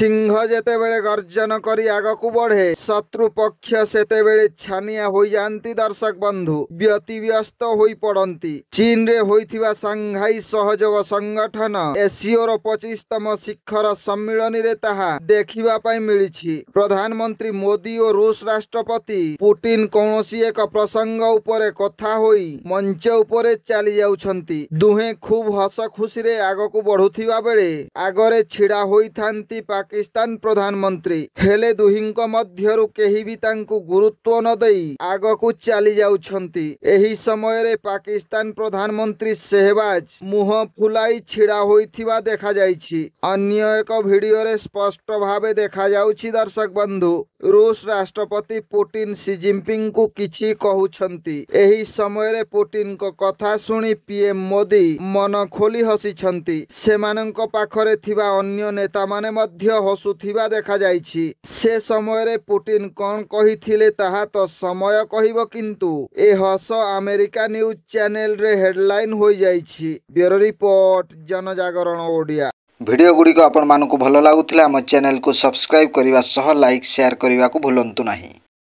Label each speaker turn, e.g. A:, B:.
A: सिंह जेतेबेले गर्जन करी आगकू बढ़े शत्रु पक्ष सेतेबेले छानिया होई जानती। दर्शक बंधु व्यतिव्यस्त होई पड़ती। चीन रे होइथिबा सांघाई सहयोग संगठन एशियोर 25तम शिखर सम्मिलन रे ताहा देखिबा पाई मिलिछि। प्रधानमंत्री मोदी और रूस राष्ट्रपति पुतिन कौनसी एक प्रसंग उपरे कथा होई मंच उपरे चली जाउछंती। दुहे खूब हस खुशी रे आगकू बढ़ुथिबा बेले आगरे छिड़ा होई थांती पाकिस्तान प्रधानमंत्री। हेले दुहिंक मध्यरु केही भी तांकु गुरुत्व न देई आगकू चली जाउछंती। एही समय रे पाकिस्तान प्रधानमंत्री शहबाज मुह फुलाई छिड़ा होइथिबा देखा जाइछि। अन्य एक वीडियो रे स्पष्ट भावे देखा जाउछि। दर्शक बंधु रूस राष्ट्रपति पुतिन सी जिनपिंग को किछि कहउछंती। एही समय रे पुतिन को कथा सुनी पीएम मोदी मन खोली हसिछंती। सेमानंक पाखरे थिबा अन्य नेता माने मध्य हसुथिबा देखा जाइछि। से समय रे पुतिन कोन कहिथिले ताहा तो समय कहिबो, किंतु ए हस अमेरिका न्यूज चैनल रे हेडलाइन होई जाइछि। ब्यूरो रिपोर्ट जनजागरण ओडिया।
B: भिडियो गुडी को आपण मानकु भलो लागुथिला हम चैनल को सब्सक्राइब करिवा सह लाइक शेयर करिवा को भूलंतु नाही।